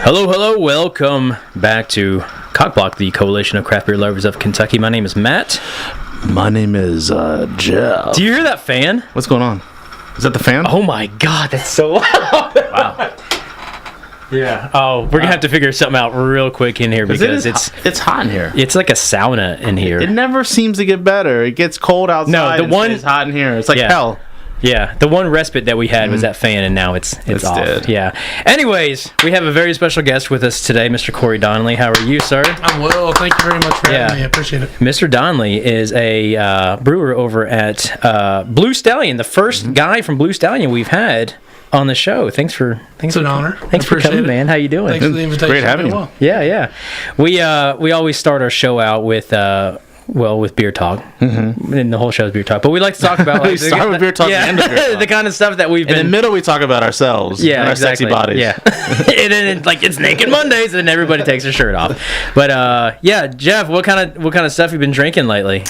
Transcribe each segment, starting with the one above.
Hello, welcome back to COCBLOK, the Coalition of Craft Beer Lovers of Kentucky. My name is Matt. My name is Jeff. Do you hear that fan? What's going on? Is that the fan? Oh my god, that's so loud. Wow. Yeah. Oh, we're gonna have to figure something out real quick in here because it's hot in here. It's like a sauna in here. It never seems to get better. It gets cold outside. No, the one it's hot in here. It's like hell. Yeah, the one respite that we had was that fan, and now it's off. Dead. Yeah. Anyways, we have a very special guest with us today, Mr. Corey Donnelly. How are you, sir? I'm well. Thank you very much for having me. I appreciate it. Mr. Donnelly is a brewer over at Blue Stallion, the first guy from Blue Stallion we've had on the show. It's an honor. Thanks for coming, man. How you doing? Thanks for the invitation. Great having you. Well. Yeah. We always start our show out with beer talk. Mm-hmm. And the whole show is beer talk. But we like to talk about we start with beer talk and end with beer talk. the kind of stuff that we've been... In the middle, we talk about ourselves and our sexy bodies. Yeah. And then it's Naked Mondays, and then everybody takes their shirt off. But, Jeff, what kind of stuff you been drinking lately?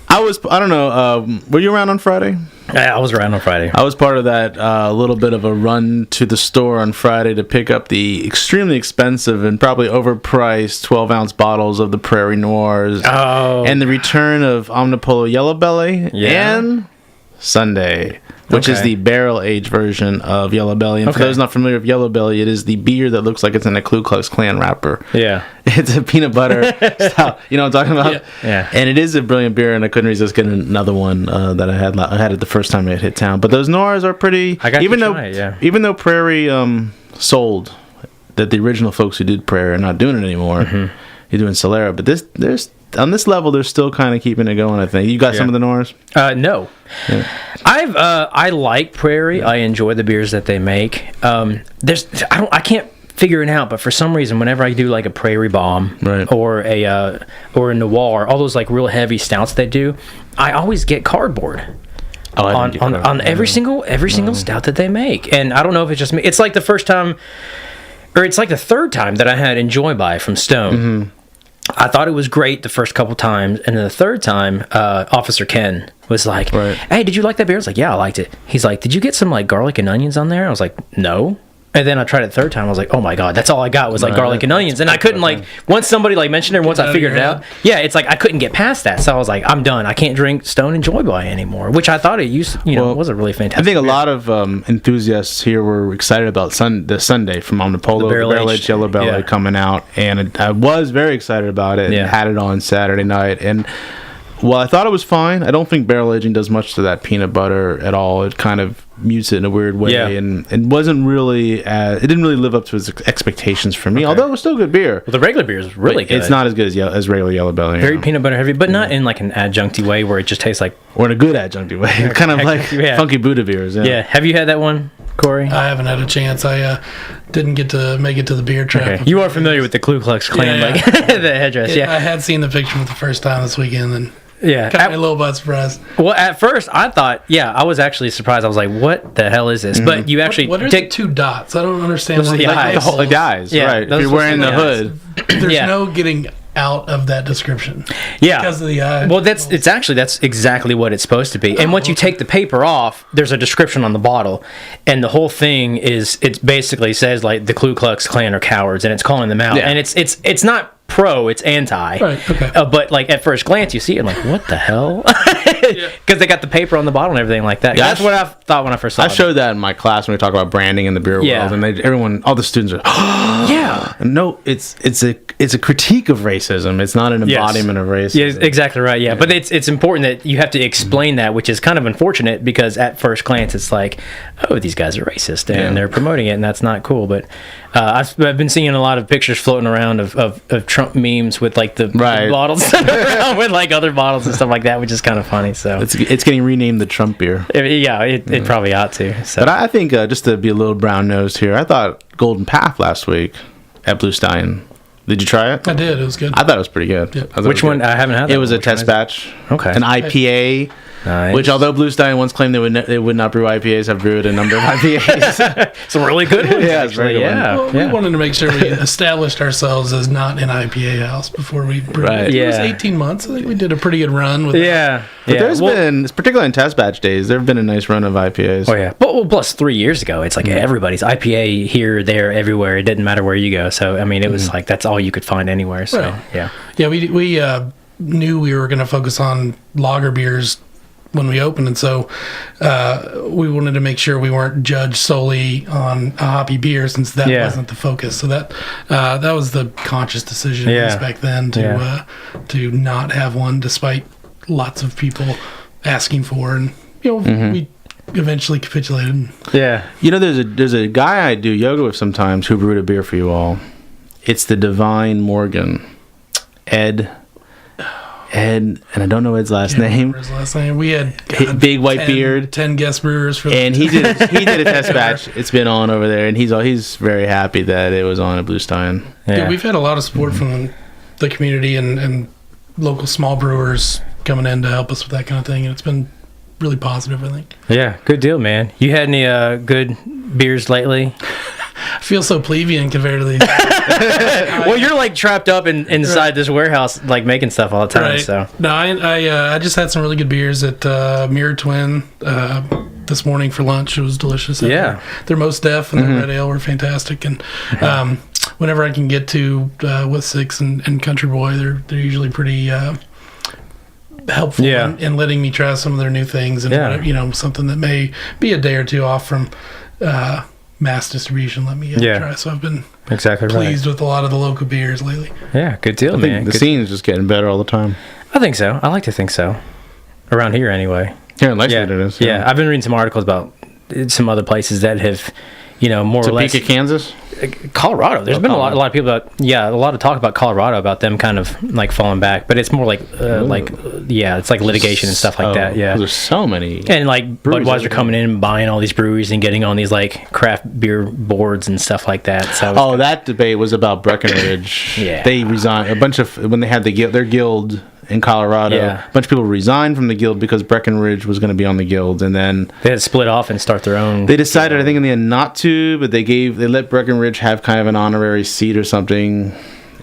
I don't know, were you around on Friday? Yeah, I was around on Friday. I was part of that little bit of a run to the store on Friday to pick up the extremely expensive and probably overpriced 12-ounce bottles of the Prairie Noirs. Oh. And the return of Omnipolo Yellow Belly and Sunday, which is the barrel-aged version of Yellow Belly. And for those not familiar with Yellow Belly, it is the beer that looks like it's in a Ku Klux Klan wrapper. Yeah. It's a peanut butter stout. You know what I'm talking about? Yeah. And it is a brilliant beer, and I couldn't resist getting another one that I had it the first time it hit town. But those Noirs are pretty... Even though Prairie sold, that the original folks who did Prairie are not doing it anymore. Mm-hmm. You're doing Solera. But there's on this level, they're still kind of keeping it going, I think. You got some of the Noirs? No. Yeah. I like Prairie. I enjoy the beers that they make. I can't figure it out, but for some reason, whenever I do like a Prairie Bomb or a Noir, all those like real heavy stouts they do, I always get cardboard. On every single stout that they make. And I don't know if it's just me. It's like the first time, or it's like the third time that I had Enjoy By from Stone. Mm-hmm. I thought it was great the first couple times, and then the third time, Officer Ken was like, "Hey, did you like that beer?" I was like, "Yeah, I liked it." He's like, "Did you get some like garlic and onions on there?" I was like, "No." And then I tried it the third time. I was like, "Oh my god, that's all I got was like garlic and onions." And I couldn't once somebody like mentioned it, once I figured it out, it's like I couldn't get past that. So I was like, "I'm done. I can't drink Stone Enjoy By anymore," which I thought it was a really fantastic. I think a beer. lot of enthusiasts here were excited about the Sunday from Omnipolo, the barrel-aged Yellow Belly coming out, and I was very excited about it. And had it on Saturday night, and well, I thought it was fine. I don't think barrel aging does much to that peanut butter at all. It kind of mutes it in a weird way, and it wasn't really. It didn't really live up to its expectations for me. Although it was still good beer. Well, the regular beer is really good. It's not as good as regular Yellow Belly. Very peanut butter heavy, but not in like an adjuncty way where it just tastes like, or in a good adjuncty way, kind of like funky Buddha beers. Yeah. Have you had that one, Corey? I haven't had a chance. I didn't get to make it to the beer trap. Okay. You are familiar with the Ku Klux Klan, like the headdress. I had seen the picture for the first time this weekend, and got me a little bit surprised. Well, at first I thought, I was actually surprised. I was like, "What the hell is this?" Mm-hmm. But you actually what are the two dots? I don't understand. Those are the eyes. The eyes, right? If you're wearing the hood, there's no getting out of that description. Yeah, because of the eye. Well, that's exactly what it's supposed to be. And once you take the paper off, there's a description on the bottle, and the whole thing it basically says like the Ku Klux Klan are cowards, and it's calling them out, and it's not pro, it's anti. Right, okay. But like at first glance you see it, I'm like, what the hell? Because they got the paper on the bottle and everything like that. That's what I thought when I first saw it. I showed that in my class when we talk about branding in the beer world, and all the students are no, it's a critique of racism. It's not an embodiment of racism. Yeah, exactly right. Yeah, but it's important that you have to explain that, which is kind of unfortunate because at first glance it's like, oh, these guys are racist and they're promoting it, and that's not cool. But I've been seeing a lot of pictures floating around of Trump memes with like the bottles around with like other bottles and stuff like that, which is kind of funny. So it's getting renamed the Trump beer. It probably ought to. So. But I think just to be a little brown nosed here, I thought Golden Path last week at Blue Stallion. Did you try it? I did. It was good. I thought it was pretty good. Yep. Which one? I haven't had that. It was a test batch. Okay. An IPA. Nice. Which, although Blue Stallion once claimed they would not brew IPAs, have brewed a number of IPAs. Some really good ones. It's very good. Well, we wanted to make sure we established ourselves as not an IPA house before we brewed. Right. It was 18 months. I think we did a pretty good run with But there's been, particularly in test batch days, there have been a nice run of IPAs. Oh, yeah. Well, plus 3 years ago, it's like everybody's IPA here, there, everywhere. It didn't matter where you go. So, I mean, it was like that's all you could find anywhere. So, yeah. Yeah, we knew we were going to focus on lager beers when we opened, and so we wanted to make sure we weren't judged solely on a hoppy beer, since that wasn't the focus. So that was the conscious decision back then to not have one, despite lots of people asking for, and we eventually capitulated. Yeah, there's a guy I do yoga with sometimes who brewed a beer for you all. It's the Divine Morgan, Ed, and I don't know Ed's last name. His last name. We had big white beard, 10 guest brewers for. And he did a test batch. It's been on over there, and he's very happy that it was on a Blue Stallion. Yeah, we've had a lot of support from the community and local small brewers coming in to help us with that kind of thing, and it's been really positive, I think. Yeah, good deal, man. You had any good beers lately? I feel so plebeian compared to these. Well, you're like trapped up inside this warehouse, like making stuff all the time. Right. So no, I just had some really good beers at Mirror Twin this morning for lunch. It was delicious. Yeah, their Most Def and their Red Ale were fantastic. And whenever I can get to with Six and Country Boy, they're usually pretty helpful in letting me try some of their new things, and something that may be a day or two off from mass distribution. Let me try. So I've been pleased with a lot of the local beers lately. Yeah, good deal, man. The scene is just getting better all the time. I think so. I like to think so. Around here, anyway. Here in Lexington, it is. Yeah, I've been reading some articles about some other places that have, more or less. Topeka, Kansas? Colorado. There's been a lot of people a lot of talk about Colorado, about them kind of like falling back, but it's more like it's like litigation and stuff like that. Yeah, there's so many, and like Budweiser coming in and buying all these breweries and getting on these like craft beer boards and stuff like that. So that debate was about Breckenridge. Yeah, they resigned when they had their guild in Colorado. A bunch of people resigned from the guild because Breckenridge was going to be on the guild, and then they had to split off and start their own. They decided, I think, in the end not to, but they let Breckenridge have kind of an honorary seat or something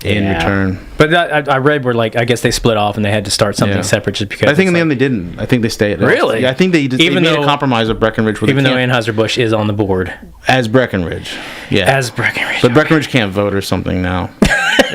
in return. But I read where I guess they split off and they had to start something separate just because. I think in the end they didn't. I think they stayed. Really? Yeah, I think they made a compromise with Breckenridge. Even though Anheuser-Busch is on the board as Breckenridge. Yeah, as Breckenridge. But Breckenridge can't vote or something now.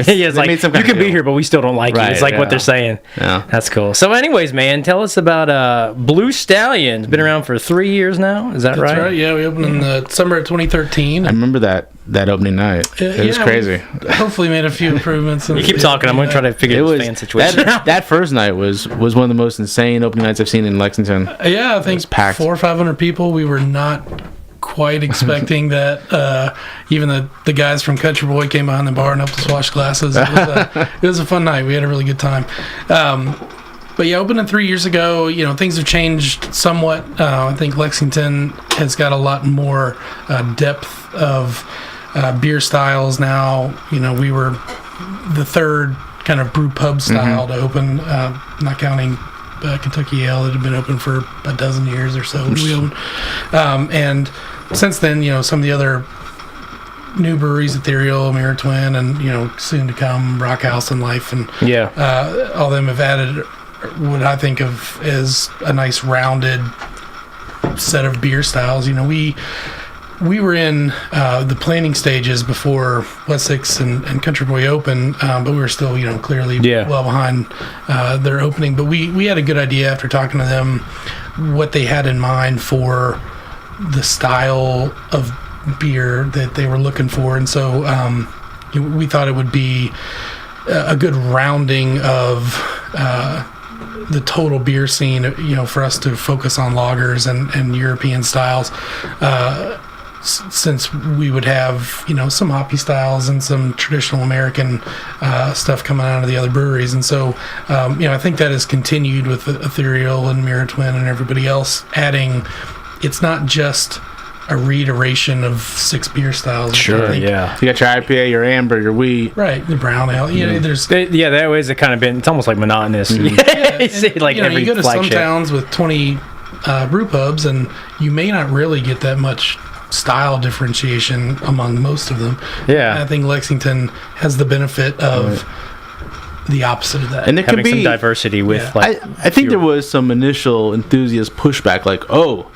It's like, you can be here, but we still don't like you. It's like what they're saying. Yeah. That's cool. So anyways, man, tell us about Blue Stallion. It's been around for 3 years now. Is that right? That's right. Yeah, we opened in the summer of 2013. I remember that opening night. It was crazy. Hopefully made a few improvements. You keep talking. I'm going to try to figure this fan situation out. That first night was one of the most insane opening nights I've seen in Lexington. Yeah, I think 400 or 500 people. We were not quite expecting that. Even the guys from Country Boy came behind the bar and helped us wash glasses. It was a fun night. We had a really good time. But yeah, opened 3 years ago. Things have changed somewhat. I think Lexington has got a lot more depth of beer styles now. We were the third kind of brew pub style to open, not counting Kentucky Ale that had been open for a dozen years or so. We opened, and since then, some of the other new breweries, Ethereal, Mirror Twin, and soon to come Rock House and Life, and all of them have added what I think of as a nice rounded set of beer styles. We were in the planning stages before West Six and Country Boy open, but we were still, clearly well behind their opening. But we had a good idea after talking to them what they had in mind for the style of beer that they were looking for, and so we thought it would be a good rounding of the total beer scene, for us to focus on lagers and European styles. Since we would have, some hoppy styles and some traditional American stuff coming out of the other breweries. And so, I think that has continued with Ethereal and Mirror Twin and everybody else adding. It's not just a reiteration of 6 beer styles. Sure, yeah. You got your IPA, your amber, your wheat. Right, the brown ale. That always kind of been, it's almost like monotonous. You go to some towns with 20 brew pubs and you may not really get that much style differentiation among most of them. Yeah. I think Lexington has the benefit of the opposite of that. And there could be some diversity with I think there was some initial enthusiast pushback, like, oh,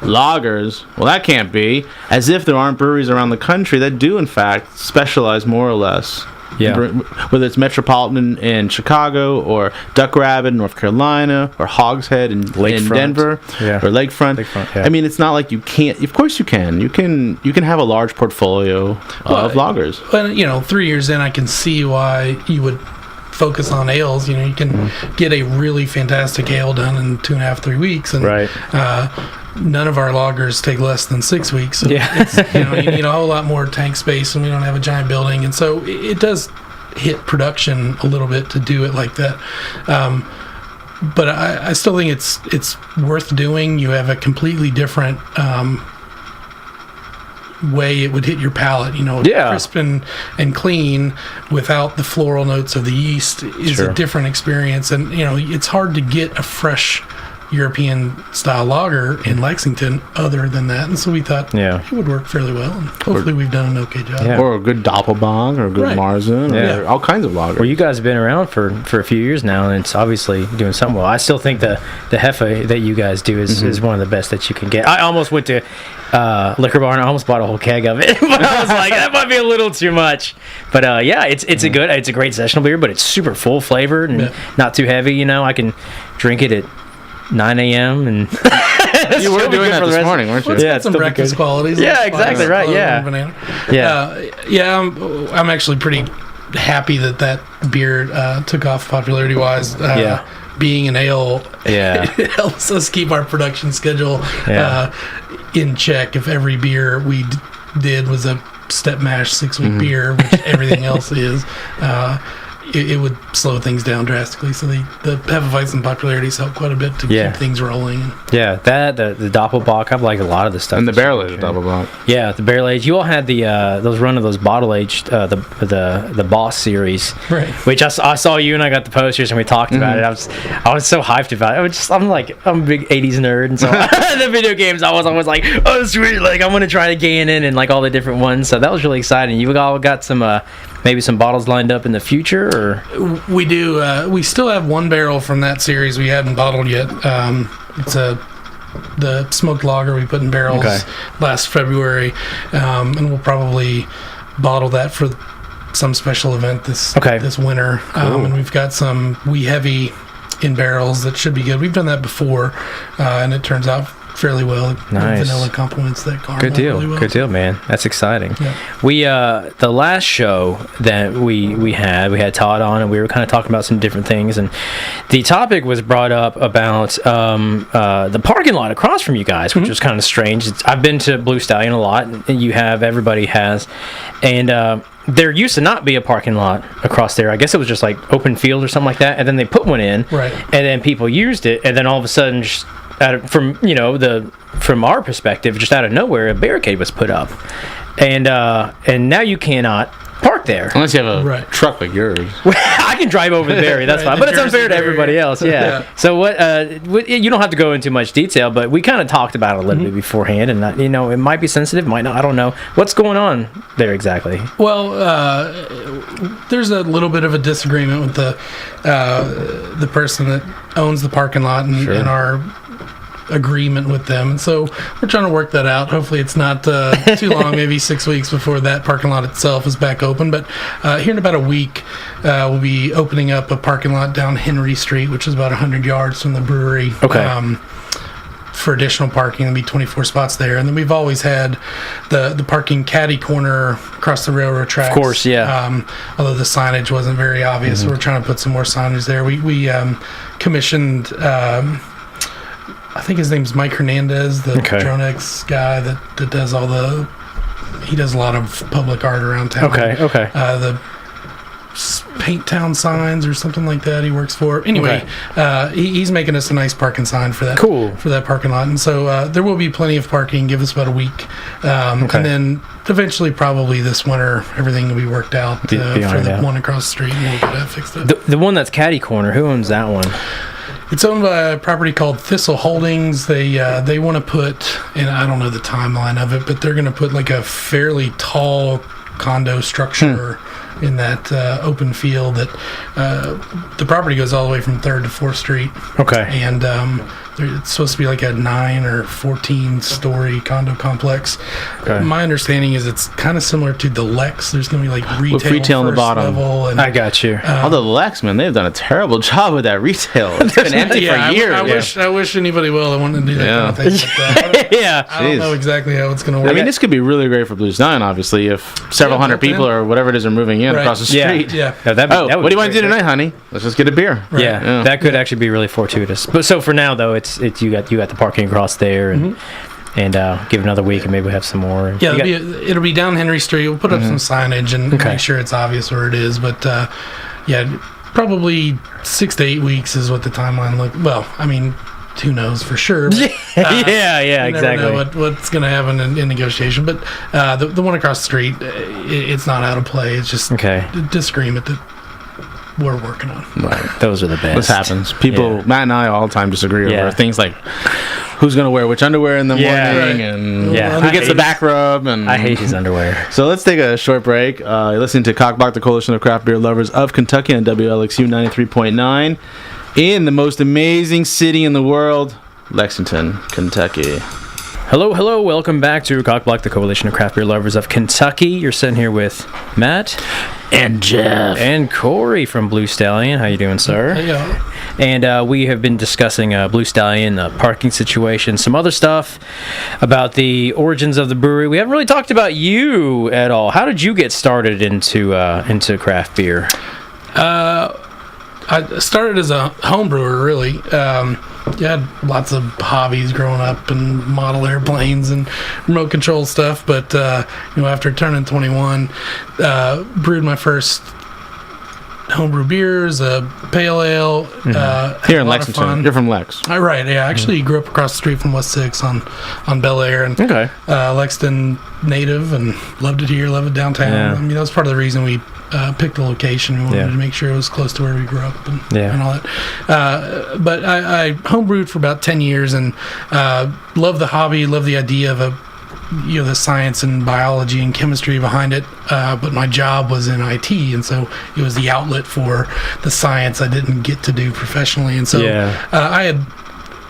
lagers, well, that can't be, as if there aren't breweries around the country that do in fact specialize more or less. Whether it's Metropolitan in Chicago, or Duck Rabbit in North Carolina, or Hogshead in Denver, or Lakefront. I mean, it's not like you can't. Of course, you can. You can have a large portfolio of lagers. But 3 years in, I can see why you would focus on ales. You can get a really fantastic ale done in 2.5, 3 weeks, and none of our lagers take less than 6 weeks. So it's, you need a whole lot more tank space, and we don't have a giant building, and so it does hit production a little bit to do it like that. But I still think it's worth doing. You have a completely different way it would hit your palate, crisp and clean without the floral notes of the yeast is a different experience. And it's hard to get a fresh European style lager in Lexington other than that, and so we thought it would work fairly well, and hopefully we've done an okay job. Or a good Doppelbock, or a good Marzen, or all kinds of lagers. Well, you guys have been around for a few years now, and it's obviously doing something well. I still think the Hefe that you guys do is one of the best that you can get. I almost went to Liquor Barn. I almost bought a whole keg of it, but I was like, that might be a little too much. But it's a great sessional beer, but it's super full flavored and not too heavy. I can drink it at 9 a.m. and you were doing that this morning, weren't you? Well, it's got some breakfast qualities. Yeah, exactly right. I'm actually pretty happy that beer took off popularity wise. Being an ale, it helps us keep our production schedule in check. If every beer we did was a step mash 6-week beer, which everything else is, it would slow things down drastically. So the Hefeweizen popularities help quite a bit to keep things rolling. Yeah, the Doppelbock, I've liked a lot of the stuff. And the barrel aged Doppelbock. Yeah, the barrel aged. You all had the those bottle aged the Boss series, right? Which I saw you and I got the posters and we talked about it. I was so hyped about it. I'm a big '80s nerd, and so the video games I was always like, oh sweet, like I'm gonna try to gain in and like all the different ones. So that was really exciting. You all got some maybe some bottles lined up in the future, or we do. We still have one barrel from that series we hadn't bottled yet. It's the smoked lager we put in barrels last February, and we'll probably bottle that for some special event this winter. Cool. And we've got some wee heavy in barrels that should be good. We've done that before, and it turns out fairly well. Nice. Vanilla complements that caramel. Good deal. Really well. Good deal, man. That's exciting. Yeah. We the last show that we had Todd on, and we were kind of talking about some different things, and the topic was brought up about the parking lot across from you guys, which was kind of strange. I've been to Blue Stallion a lot, and everybody has, and there used to not be a parking lot across there. I guess it was just like open field or something like that, and then they put one in, right? And then people used it, and then all of a sudden, from our perspective, just out of nowhere, a barricade was put up, and now you cannot park there unless you have a truck like yours. I can drive over the barrier, that's fine, but it's unfair to everybody else. Yeah. So what you don't have to go into much detail, but we kind of talked about it a little bit beforehand, and it might be sensitive, might not. I don't know what's going on there exactly. Well, there's a little bit of a disagreement with the person that owns the parking lot and our agreement with them, and so we're trying to work that out. Hopefully it's not too long, maybe 6 weeks before that parking lot itself is back open, but here in about a week we'll be opening up a parking lot down Henry Street, which is about 100 yards from the brewery, for additional parking. There'll be 24 spots there, and then we've always had the parking caddy corner across the railroad tracks, of course, although the signage wasn't very obvious. So we're trying to put some more signage there. We commissioned I think his name's Mike Hernandez, the Dronex guy that does he does a lot of public art around town. The Paint Town Signs or something like that he works for. Anyway, he's making us a nice parking sign for that. Cool. For that parking lot. And so there will be plenty of parking. Give us about a week. And then eventually, probably this winter, everything will be worked out for the one across the street, and we'll get that fixed up. The one that's caddy corner, who owns that one? It's owned by a property called Thistle Holdings. They want to put, and I don't know the timeline of it, but they're going to put like a fairly tall condo structure in that open field that the property goes all the way from 3rd to 4th Street. Okay. And it's supposed to be like a 9 or 14 story condo complex. Okay. My understanding is it's kind of similar to the Lex. There's going to be like retail on the bottom. Level and, I got you. The Lex, man, they've done a terrible job with that retail. It's been empty for years. I wish anybody will. I wanted to do that kind of thing. But, I don't know exactly how it's going to work. I mean, this could be really great for Blue Stallion, obviously, if several hundred people or whatever it is are moving in across the street. Yeah. That what do you want to do tonight, honey? Let's just get a beer. Right. Yeah, that could actually be really fortuitous. But so for now, though, it's you got the parking across there, and give it another week, and maybe we'll have some more. Yeah, it'll be down Henry Street. We'll put up some signage and make sure it's obvious where it is. But probably 6 to 8 weeks is what the timeline look. Well, I mean, who knows for sure? But, exactly. Never know what's going to happen in negotiation. But the one across the street, it's not out of play. It's just a disagreement that we're working on. Right. Those are the best. This happens. People, Matt and I all the time disagree over things like who's going to wear which underwear in the morning and who gets the back rub. And I hate his underwear. So let's take a short break. You're listening to COCBLOK, the Coalition of Craft Beer Lovers of Kentucky on WLXU 93.9 in the most amazing city in the world, Lexington, Kentucky. Hello, welcome back to COCBLOK, the Coalition of Craft Beer Lovers of Kentucky. You're sitting here with Matt and Jeff and Corey from Blue Stallion. How you doing, sir? Hey, and we have been discussing Blue Stallion, parking situation, some other stuff about the origins of the brewery. We haven't really talked about you at all. How did you get started into craft beer? I started as a home brewer, really. Had lots of hobbies growing up and model airplanes and remote control stuff. But, after turning 21, brewed my first homebrew beers, a pale ale. Here in Lexington. You're from Lex. Right, yeah. I actually grew up across the street from West 6 on Bel Air. And, Lexington native and loved it here, loved it downtown. Yeah. I mean, that was part of the reason we picked the location. We wanted to make sure it was close to where we grew up and all that. But I homebrewed for about 10 years and loved the hobby, loved the idea of the science and biology and chemistry behind it. But my job was in IT, and so it was the outlet for the science I didn't get to do professionally. And so I had,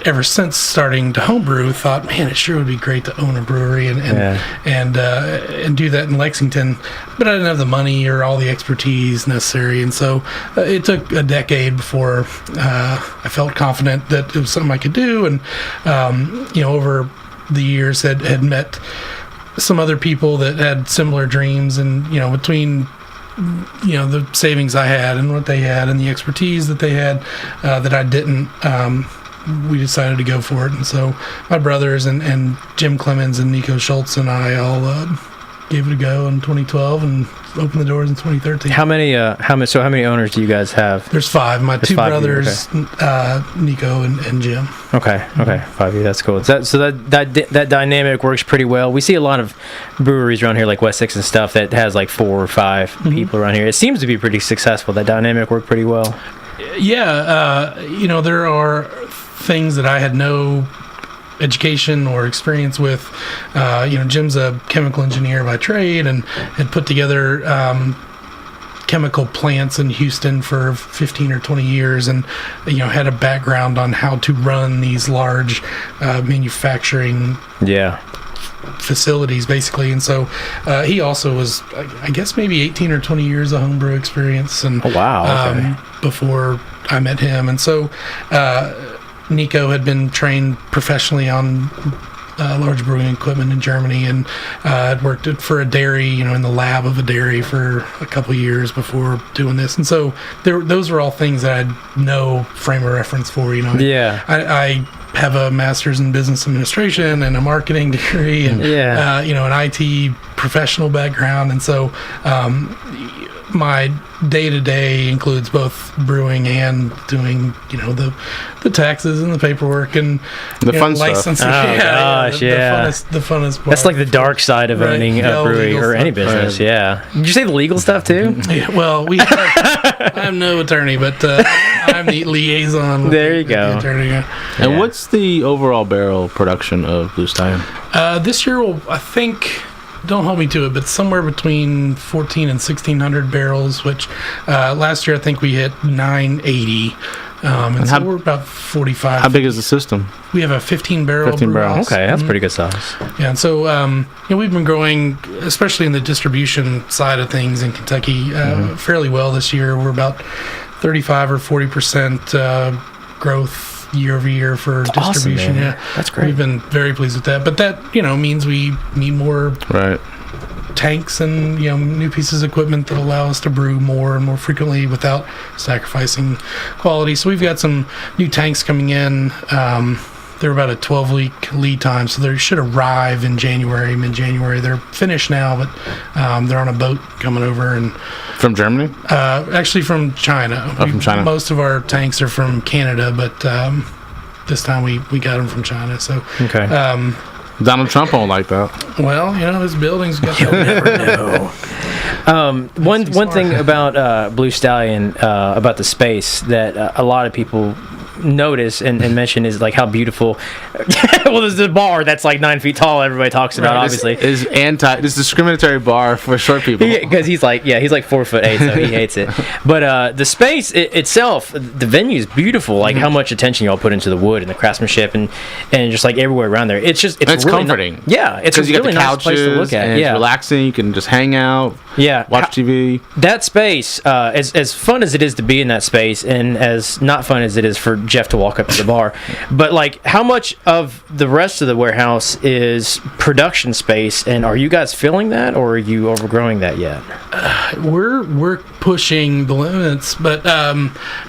ever since starting to homebrew, thought, man, it sure would be great to own a brewery and do that in Lexington. But I didn't have the money or all the expertise necessary, and so it took a decade before I felt confident that it was something I could do. And over the years had met some other people that had similar dreams, and between the savings I had and what they had and the expertise that they had that I didn't, we decided to go for it. And so my brothers and Jim Clemens and Nico Schultz and I all gave it a go in 2012 and opened the doors in 2013. How many owners do you guys have? There's 5. My two brothers, Nico and Jim. Okay, 5 of you. That's cool. That dynamic works pretty well. We see a lot of breweries around here, like West 6 and stuff, that has like 4 or 5 people around here. It seems to be pretty successful. That dynamic worked pretty well. Yeah, there are things that I had no education or experience with. Jim's a chemical engineer by trade and had put together chemical plants in Houston for 15 or 20 years and had a background on how to run these large manufacturing facilities, basically. And so he also was, I guess, maybe 18 or 20 years of homebrew experience. And before I met him. And so Nico had been trained professionally on large brewing equipment in Germany and had worked for a dairy, in the lab of a dairy for a couple years before doing this. And so those were all things that I had no frame of reference for. I have a master's in business administration and a marketing degree and an IT professional background. And so my day-to-day includes both brewing and doing the taxes and the paperwork and the fun licensing. Stuff. The funnest part. That's like the dark side of owning a brewery or any business. Did you say the legal stuff too? Well, I'm no attorney, but I'm the liaison. There you go. The attorney. And what's the overall barrel production of Blue Stallion? This year, I think don't hold me to it, but somewhere between 1,400 and 1,600 barrels, which last year I think we hit 980. And so we're about 45. How big is the system? We have a 15 barrel. Okay, that's pretty good size. Yeah, and so we've been growing, especially in the distribution side of things in Kentucky, fairly well this year. We're about 35 or 40% growth year over year for distribution. Awesome, yeah, that's great. We've been very pleased with that. But that means we need more tanks and new pieces of equipment that allow us to brew more and more frequently without sacrificing quality. So we've got some new tanks coming in. They're about a 12-week lead time, so they should arrive in January, mid-January. They're finished now, but they're on a boat coming over. And from Germany? Actually from China. From China. Most of our tanks are from Canada, but this time we got them from China. So okay. Donald Trump won't like that. Well, his building's got. You'll never know. One thing about Blue Stallion, about the space that a lot of people notice and mention is like how beautiful. Well, there's the bar that's like 9 feet tall. Everybody talks about obviously is this discriminatory bar for short people because he's like 4'8", so he hates it. But the space itself, the venue is beautiful. Like how much attention y'all put into the wood and the craftsmanship and just like everywhere around there. It's really comforting. It's a really nice place to look at. And it's relaxing. You can just hang out. Watch TV. That space, as fun as it is to be in that space, and as not fun as it is for Jeff to walk up to the bar, but like how much of the rest of the warehouse is production space, and are you guys filling that, or are you overgrowing that yet? We're pushing the limits, but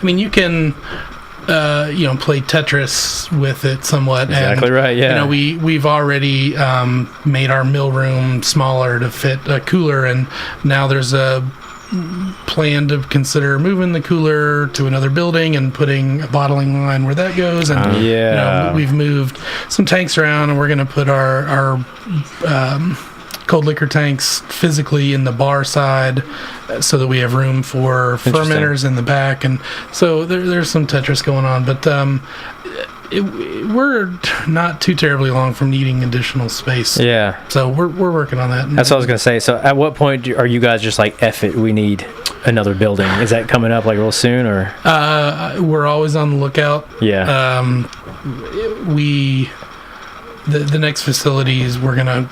you can play Tetris with it somewhat. Exactly, and, right. Yeah. We've already made our mill room smaller to fit a cooler, and now there's a plan to consider moving the cooler to another building and putting a bottling line where that goes. And we've moved some tanks around, and we're going to put our cold liquor tanks physically in the bar side so that we have room for fermenters in the back. And so there's some Tetris going on, but we're not too terribly long from needing additional space. Yeah. So we're working on that. That's what I was going to say. So at what point are you guys just like, F it, we need another building? Is that coming up like real soon, or? We're always on the lookout. Yeah. The next facilities we're going to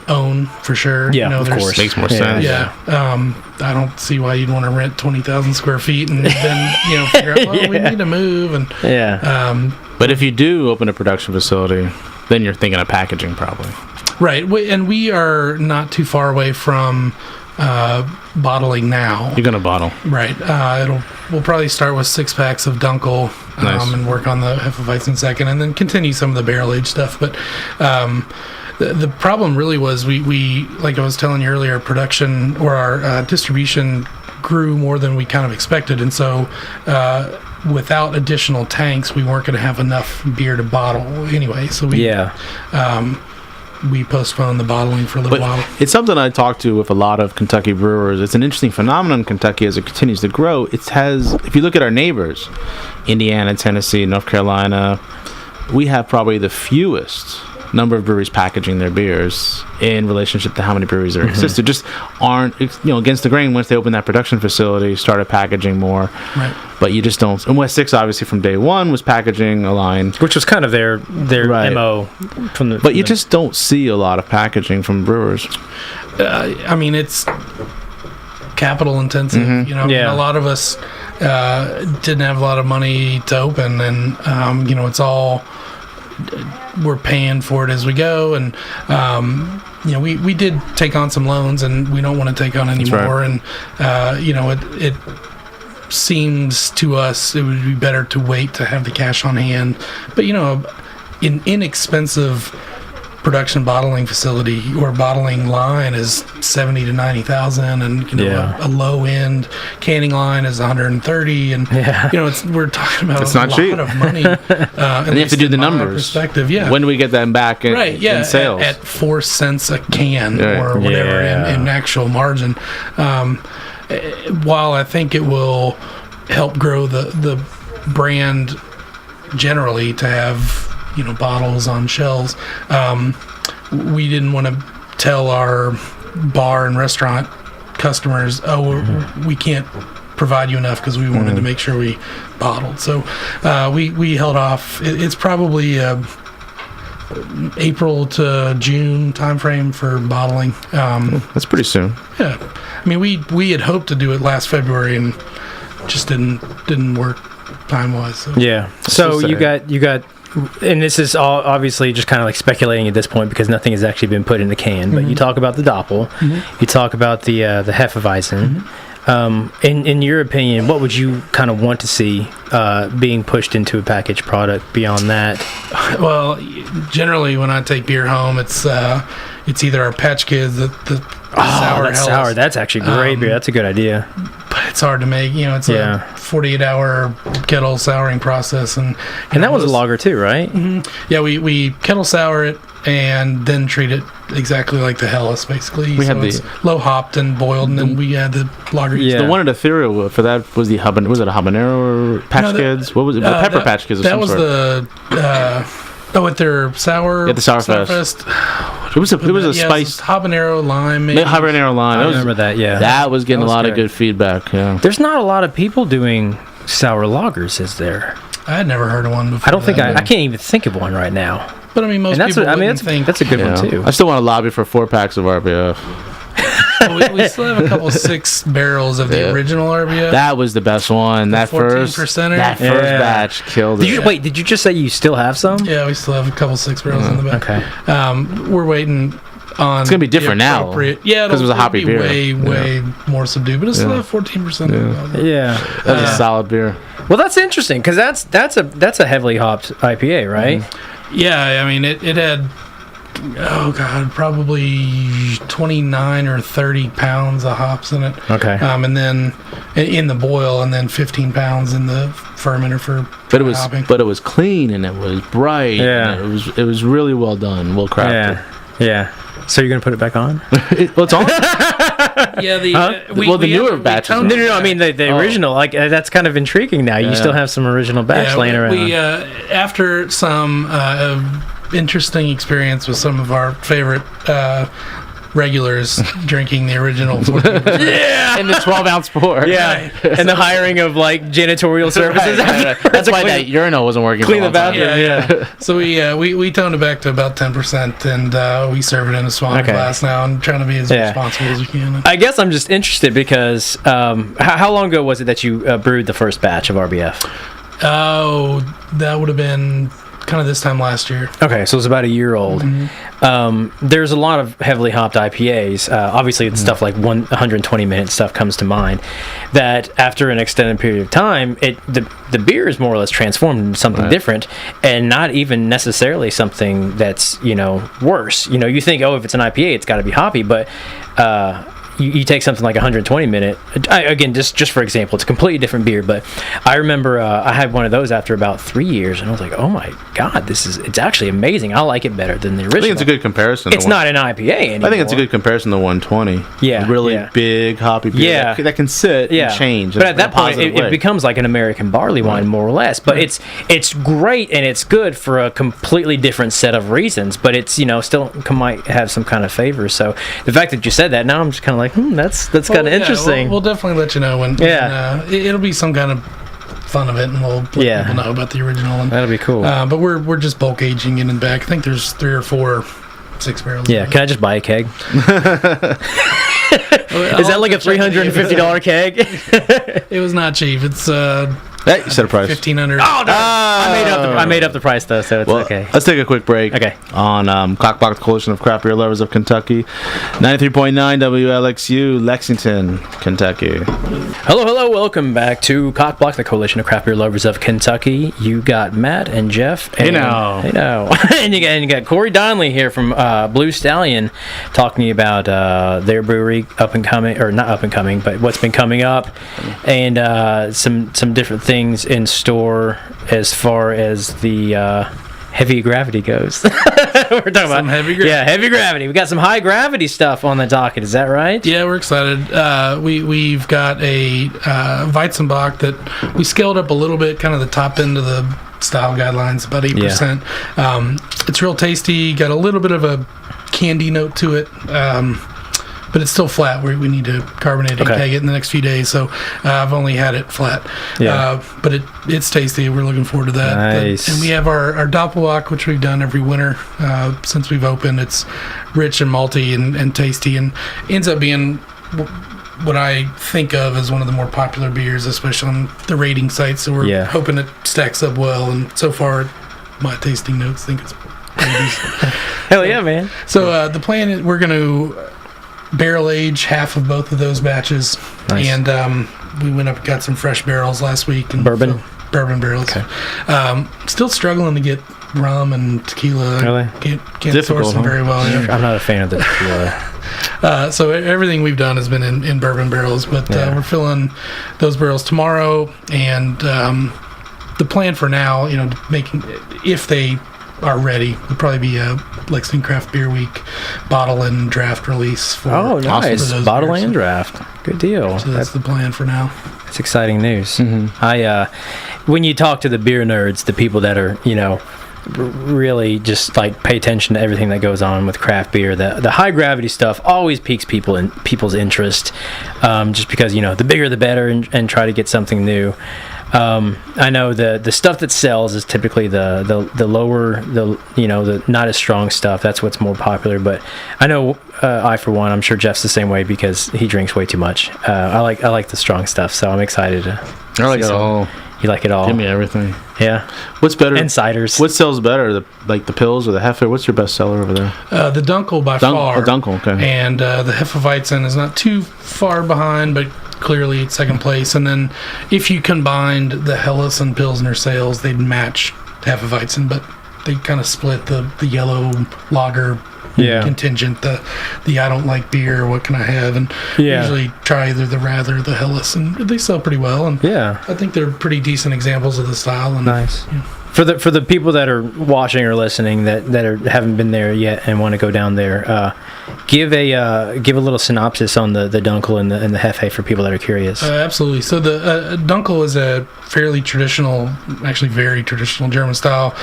own for sure. Yeah, of course. Makes more sense. Yeah. I don't see why you'd want to rent 20,000 square feet and then figure out, we need to move. And but if you do open a production facility, then you're thinking of packaging probably. Right. And we are not too far away from bottling now. You're gonna bottle, right? We'll probably start with 6 packs of Dunkel, and work on the Hefeweizen second, and then continue some of the barrel aged stuff. But the problem really was we like I was telling you earlier, production or our distribution grew more than we kind of expected, and so without additional tanks, we weren't going to have enough beer to bottle anyway. So we postponed the bottling for a little while. It's something I talk to with a lot of Kentucky brewers. It's an interesting phenomenon in Kentucky as it continues to grow. If you look at our neighbors, Indiana, Tennessee, North Carolina, we have probably the fewest number of breweries packaging their beers in relationship to how many breweries there exist. They just aren't, against the grain. Once they open that production facility, started packaging more. Right. But you just don't. And West 6 obviously from day one was packaging a line, which was kind of their MO from the. But you just don't see a lot of packaging from brewers. It's capital intensive. A lot of us didn't have a lot of money to open, and it's all. We're paying for it as we go, and we did take on some loans, and we don't want to take on any more. And it seems to us it would be better to wait to have the cash on hand. But an inexpensive production bottling facility or bottling line is $70,000 to $90,000, and a low end canning line is $130,000, and we're talking about a lot of money. And you have to do the numbers. Perspective, When do we get them back in sales? At 4 cents a can or whatever in actual margin. While I think it will help grow the brand generally to have bottles on shelves, we didn't want to tell our bar and restaurant customers, we can't provide you enough because we wanted to make sure we bottled. So we held off. It's probably April to June timeframe for bottling. That's pretty soon. Yeah, I mean we had hoped to do it last February and just didn't work time wise. So. Yeah. So you got. And this is all obviously just kind of like speculating at this point because nothing has actually been put in the can. But you talk about the Doppel, you talk about the Hefeweizen. In your opinion, what would you kind of want to see being pushed into a packaged product beyond that? Well, generally when I take beer home, it's either our Patch Kids, the sour. That's sour. That's actually great beer. That's a good idea. But it's hard to make. It's a 48-hour kettle souring process, and that was a lager too, right? Mm-hmm. Yeah, we kettle sour it and then treat it exactly like the Helles, basically. We had it's low hopped and boiled, and then we had the lager. Yeah. The one at Ethereal for that was was it a habanero or Patch Kids? What was it? Pepper Patch Kids. That was with their sour. Yeah, the Sour Fest. It was a spice habanero lime. Maybe. Habanero lime. I remember that. Yeah, that was getting a lot of good feedback. Yeah. There's not a lot of people doing sour lagers, is there? I had never heard of one before. I don't think I can't even think of one right now. But I mean, most people think that's a good one too. I still want to lobby for 4 packs of RBF. we still have a couple 6 barrels of the original RBF. That was the best one. That first batch killed it. Did you just say you still have some? Yeah, we still have a couple 6 barrels in the back. Okay. We're waiting on. It's gonna be different now. Yeah, because it was a hoppy beer. Way more subdued, but it's still have 14%. Yeah, that's a solid beer. Well, that's interesting because that's a heavily hopped IPA, right? Yeah, I mean it had. Oh God, probably 29 or 30 pounds of hops in it. Okay. And then in the boil, and then 15 pounds in the fermenter for hopping. But it was clean and it was bright. Yeah. And it was really well done, well crafted. Yeah. So you're gonna put it back on? It's on. Yeah. The newer batches. No. I mean the original. Like that's kind of intriguing now. You still have some original batch laying around. We after some interesting experience with some of our favorite regulars drinking the original 14%. Yeah, in the 12-ounce pour. Yeah, and the hiring of like janitorial services. Right. That's why that urinal wasn't working. Clean the bathroom. Yeah. So we toned it back to about 10%, and we serve it in a swan glass now, and trying to be as responsible as we can. I guess I'm just interested because how long ago was it that you brewed the first batch of RBF? Oh, that would have been kind of this time last year. Okay, so it's about a year old. Mm-hmm. There's a lot of heavily hopped IPAs. Obviously, it's stuff like 120-minute stuff comes to mind. That after an extended period of time, the beer is more or less transformed into something different, and not even necessarily something that's worse. You think, if it's an IPA, it's got to be hoppy, but you take something like 120-minute. Again, just for example, it's a completely different beer. But I remember I had one of those after about 3 years, and I was like, "Oh my God, it's actually amazing. I like it better than the original." I think it's a good comparison. It's not an IPA anymore. I think it's a good comparison to 120. Yeah, really big hoppy beer that can sit and change. But at that point, it becomes like an American barley wine, more or less. But it's great and it's good for a completely different set of reasons. But it's still might have some kind of favor. So the fact that you said that, now I'm just kind of like, that's kind of interesting. We'll definitely let you know when it'll be some kind of fun of it, and we'll let people know about the original. And, that'll be cool. But we're just bulk aging it in back. I think there's 3 or 4 6 barrels. Yeah, can I just buy a keg? Is that like a $350 keg? It was not cheap. It's you said a price. $1,500. Oh no! I made up the price though, so it's okay. Let's take a quick break. Okay. On COCBLOK, the Coalition of Craft Beer Lovers of Kentucky, 93.9 WLXU, Lexington, Kentucky. Hello, welcome back to COCBLOK, the Coalition of Craft Beer Lovers of Kentucky. You got Matt and Jeff. And, hey now. and you got Corey Donnelly here from Blue Stallion, talking about their brewery up and coming, or not up and coming, but what's been coming up, and some different things in store as far as the heavy gravity goes. We're talking about heavy gravity. Yeah, heavy gravity. We got some high gravity stuff on the docket. Is that right? Yeah, we're excited. We've got a Weizenbock that we scaled up a little bit, kind of the top end of the style guidelines, about 8%. It's real tasty. Got a little bit of a candy note to it. But it's still flat. We need to carbonate and keg it in the next few days. So I've only had it flat. Yeah. But it's tasty. We're looking forward to that. Nice. And we have our COCBLOK, which we've done every winter since we've opened. It's rich and malty and tasty, and ends up being what I think of as one of the more popular beers, especially on the rating sites. So we're hoping it stacks up well. And so far, my tasting notes think it's pretty decent. Hell yeah, man. So the plan is we're going to barrel age half of both of those batches. Nice. And we went up and got some fresh barrels last week. And bourbon barrels. Okay. Still struggling to get rum and tequila. Really? Can't source them very well. Yeah. I'm not a fan of the tequila. So everything we've done has been in bourbon barrels, but we're filling those barrels tomorrow. And the plan for now, if they are ready, would probably be a Lexington Craft Beer Week bottle and draft release. Nice. Bottle and draft. Good deal. So that's the plan for now. That's exciting news. Mm-hmm. When you talk to the beer nerds, the people that are, really just like pay attention to everything that goes on with craft beer, the high gravity stuff always piques people's interest, just because, the bigger the better, and try to get something new. I know the stuff that sells is typically the lower, the not as strong stuff. That's what's more popular. But I know I, for one, I'm sure Jeff's the same way because he drinks way too much. I like the strong stuff, so I'm excited to. I like it all. You like it all? Give me everything. Yeah. What's better? And ciders. What sells better, the pills or the Hefe? What's your best seller over there? The Dunkel by far. Dunkel, okay. And the Hefeweizen is not too far behind, but clearly second place. And then if you combined the Helles and Pilsner sales, they'd match Hefeweizen, but they kind of split the yellow lager contingent, the I don't like beer, what can I have, and usually try either the Rather or the Helles, and they sell pretty well, and I think they're pretty decent examples of the style. And, nice. For the people that are watching or listening that haven't been there yet and want to go down there, give a little synopsis on the Dunkel and the Hefe for people that are curious. Absolutely. So the Dunkel is a fairly traditional, actually very traditional German style.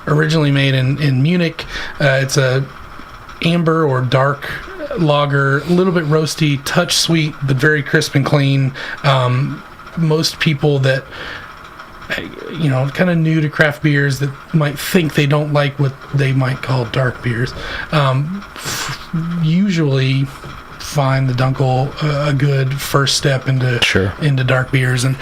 Originally made in Munich. It's a amber or dark lager, a little bit roasty, touch sweet, but very crisp and clean. Most people that kind of new to craft beers that might think they don't like what they might call dark beers, usually find the Dunkel a good first step into dark beers, and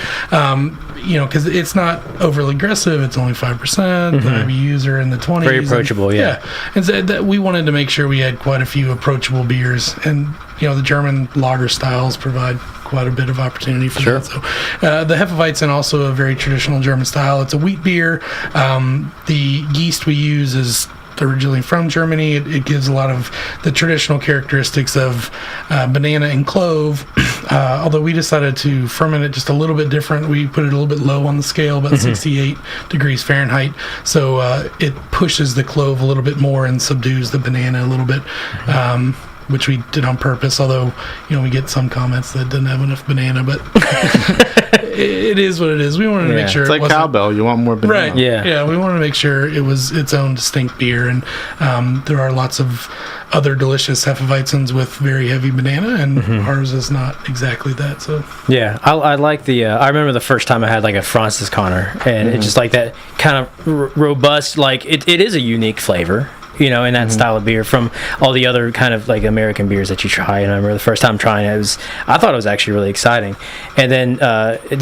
because it's not overly aggressive. It's only 5%. The IBUs are in the 20s. Very approachable, and so that we wanted to make sure we had quite a few approachable beers, and the German lager styles provide quite a bit of opportunity for that. So the Hefeweizen, also a very traditional German style. It's a wheat beer. The yeast we use is originally from Germany. It gives a lot of the traditional characteristics of banana and clove, although we decided to ferment it just a little bit different. We put it a little bit low on the scale, about 68 degrees Fahrenheit, so it pushes the clove a little bit more and subdues the banana a little bit, which we did on purpose, although we get some comments that doesn't have enough banana, but it is what it is. We wanted to make sure it's like cowbell. You want more banana, right? Yeah. We wanted to make sure it was its own distinct beer, and there are lots of other delicious Hefeweizens with very heavy banana, and ours is not exactly that. So I like the. I remember the first time I had like a Francis Connor, and it's just like that kind of robust. Like it is a unique flavor. In that style of beer from all the other kind of like American beers that you try. And I remember the first time trying it, I thought it was actually really exciting. And then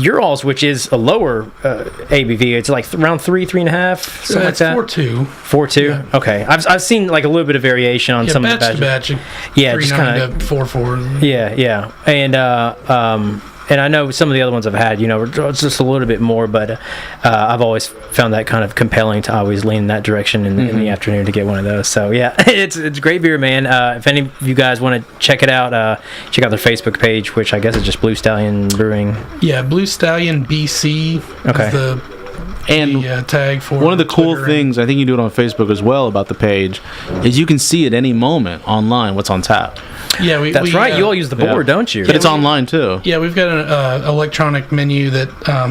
your all's, which is a lower ABV, it's like around 3.5, something like that. 4.2. 4.2. Yeah. Okay, I've seen like a little bit of variation on some of the batches. Just kind of 4.4. Yeah, and I know some of the other ones I've had, it's just a little bit more, but I've always found that kind of compelling to always lean in that direction in the afternoon to get one of those. So it's great beer, man. If any of you guys want to check it out, check out their Facebook page, which I guess is just Blue Stallion Brewing. Yeah, Blue Stallion BC. Okay. Is the tag for one of the cool things, I think you do it on Facebook as well about the page, is you can see at any moment online what's on tap. Yeah, that's right. You all use the board, don't you? But it's online too. Yeah, we've got an electronic menu that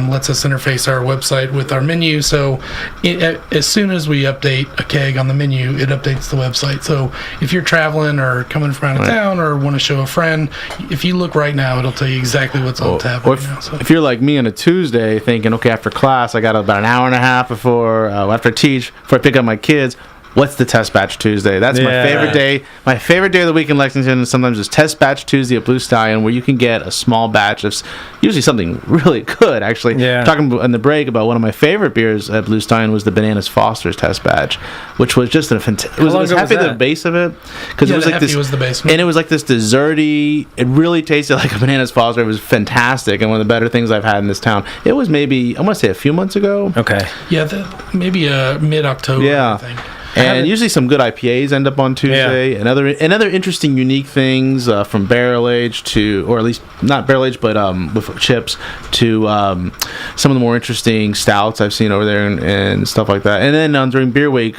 lets us interface our website with our menu. So as soon as we update a keg on the menu, it updates the website. So if you're traveling or coming from out of town or want to show a friend, if you look right now, it'll tell you exactly what's on tap right now. So. If you're like me on a Tuesday thinking, okay, after class, I got about an hour and a half before I pick up my kids. What's the Test Batch Tuesday? That's my favorite day. My favorite day of the week in Lexington sometimes is Test Batch Tuesday at Blue Stallion, where you can get a small batch of usually something really good, actually. Yeah. Talking in the break about one of my favorite beers at Blue Stallion was the Bananas Foster's Test Batch, which was just a fantastic. It was happy the base of it. Because it was like this. Was the base. And it was like this desserty. It really tasted like a Bananas Foster. It was fantastic and one of the better things I've had in this town. It was maybe, I want to say a few months ago. Okay. Yeah, maybe mid-October, I think. And usually some good IPAs end up on Tuesday, and other interesting, unique things from barrel age to, or at least not barrel age, but with chips to some of the more interesting stouts I've seen over there and stuff like that. And then during Beer Week,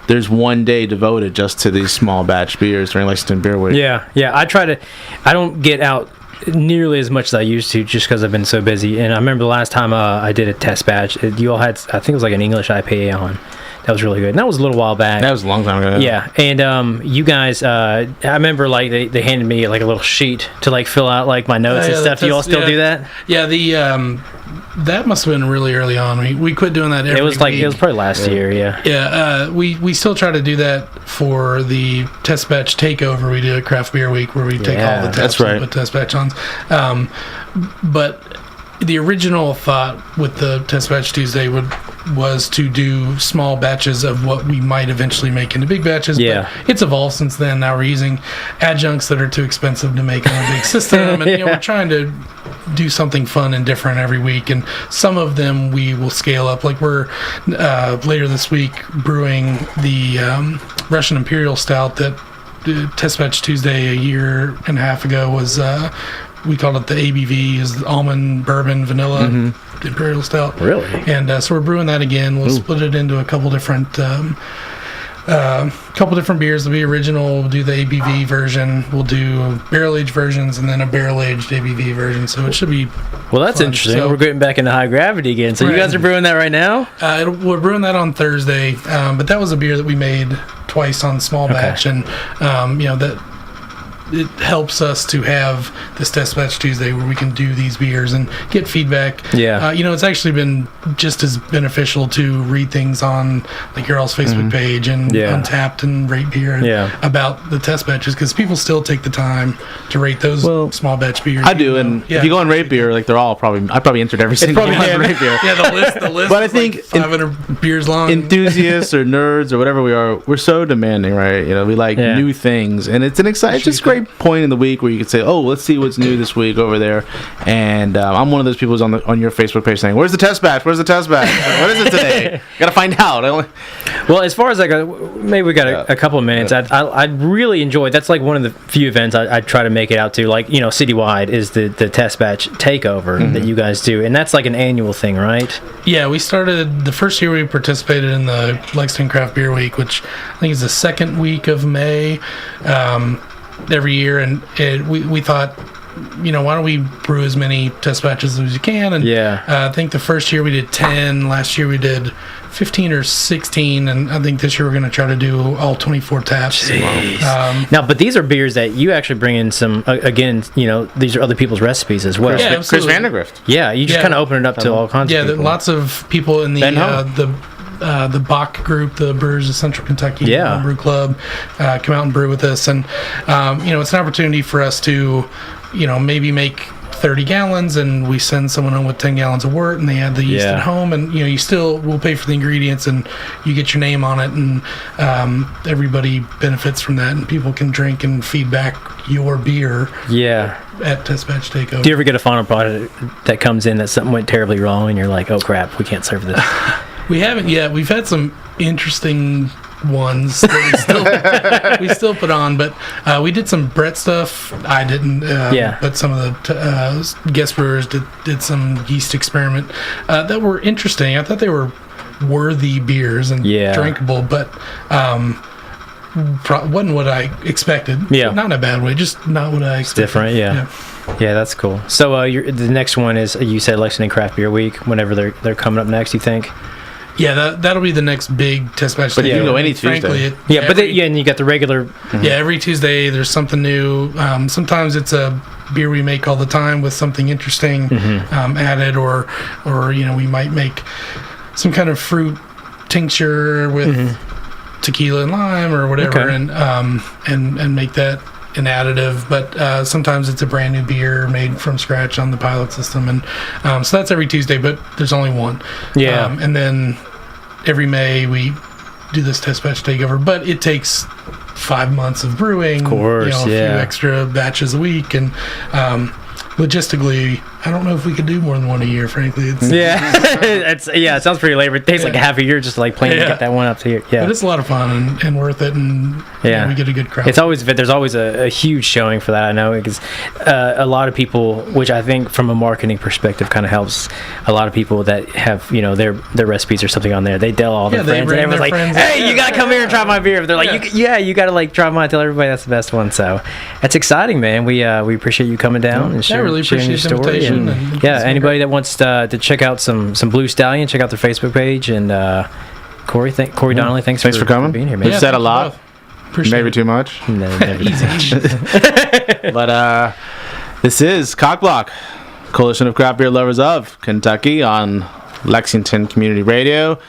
there's one day devoted just to these small batch beers during Lexington Beer Week. Yeah. I don't get out nearly as much as I used to just because I've been so busy. And I remember the last time I did a test batch, you all had, I think it was like an English IPA on. That was really good. And that was a little while back. That was a long time ago. Yeah. And you guys, I remember like they handed me like a little sheet to like fill out like my notes and stuff. Do you all still do that? Yeah. That must have been really early on. We quit doing that every week. It was probably last year. Yeah. Yeah. We still try to do that for the test batch takeover. We do a craft beer week where we take all the taps and put test batch on. But the original thought with the Test Batch Tuesday was to do small batches of what we might eventually make into big batches. Yeah. But it's evolved since then. Now we're using adjuncts that are too expensive to make on a big system. And we're trying to do something fun and different every week. And some of them we will scale up. Like we're later this week brewing the Russian Imperial Stout that Test Batch Tuesday a year and a half ago was... we called it the ABV, is almond, bourbon, vanilla, imperial stout. Really? And so we're brewing that again. We'll split it into a couple different beers. There'll be original. We'll do the ABV version. We'll do barrel aged versions and then a barrel aged ABV version. So it should be. Well, that's fun. Interesting. So, we're getting back into high gravity again. So you guys are brewing that right now? We're brewing that on Thursday. But that was a beer that we made twice on small batch, and that. It helps us to have this Test Batch Tuesday where we can do these beers and get feedback. Yeah. It's actually been just as beneficial to read things on like your all's Facebook page and Untapped and Rate Beer about the test batches because people still take the time to rate those small batch beers. I do, and if you go on Rate Beer, like they're all I probably entered every single one on Rate Beer. Yeah, the list. But I think like 500 beers long. Enthusiasts or nerds or whatever we are, we're so demanding, right? We like new things, and it's an exciting, just great point in the week where you could say, "Oh, let's see what's new this week over there." And I'm one of those people who's on your Facebook page saying, "Where's the test batch? Where's the test batch? What is it today? Gotta find out." Well, as far as maybe we got a couple of minutes. I really enjoy. That's like one of the few events I try to make it out to. Like citywide is the test batch takeover that you guys do, and that's like an annual thing, right? Yeah, we started the first year we participated in the Lexington Craft Beer Week, which I think is the second week of May. Every year, and we thought, why don't we brew as many test batches as we can? And I think the first year we did 10, last year we did 15 or 16, and I think this year we're going to try to do all 24 taps. Now, but these are beers that you actually bring in some, again, these are other people's recipes as well. Yeah, Chris Vandergrift. Yeah, you just kind of open it up to all kinds of people. Yeah, lots of people in the Bach group, the Brewers of Central Kentucky Brew Club, come out and brew with us, and it's an opportunity for us to, maybe make 30 gallons, and we send someone home with 10 gallons of wort, and they add the yeast at home, and we'll pay for the ingredients, and you get your name on it, and everybody benefits from that, and people can drink and feedback your beer. Yeah. At Test Batch Takeover. Do you ever get a final product that comes in that something went terribly wrong, and you're like, oh crap, we can't serve this? We haven't yet. We've had some interesting ones that we still put on, but we did some Brett stuff. I didn't, but some of the guest brewers did some yeast experiment that were interesting. I thought they were worthy beers and drinkable, but wasn't what I expected. Yeah. Not in a bad way, just not what I expected. It's different, yeah. Yeah, that's cool. So the next one is, you said Lexington Craft Beer Week, whenever they're coming up next, you think? Yeah, that'll be the next big test match. But you can go any Tuesday. And you got the regular. Yeah, every Tuesday there's something new. Sometimes it's a beer we make all the time with something interesting added, or we might make some kind of fruit tincture with tequila and lime or whatever, and make that an additive. But sometimes it's a brand new beer made from scratch on the pilot system, and so that's every Tuesday, but there's only one. And then every May we do this test batch takeover, but it takes 5 months of brewing, of course, a few extra batches a week, and logistically, I don't know if we could do more than one a year, frankly. It sounds pretty labor. It takes like a half a year just to like plan to get that one up to here. Yeah, but it's a lot of fun and worth it, and we get a good crowd. There's always a huge showing for that. I know, because a lot of people, which I think from a marketing perspective kind of helps. A lot of people that have their recipes or something on there, they tell all their friends, and everyone's like, "Hey, you gotta come here and try my beer." They're like, "You gotta like try mine." Tell everybody that's the best one. So that's exciting, man. We appreciate you coming down and sharing your story. Anybody that wants to check out some Blue Stallion, check out their Facebook page. And Corey Donnelly, thanks for coming. Being here, man. We've said a lot. Maybe too much. No, never easy. But this is COCBLOK, Coalition of Craft Beer Lovers of Kentucky, on Lexington Community Radio.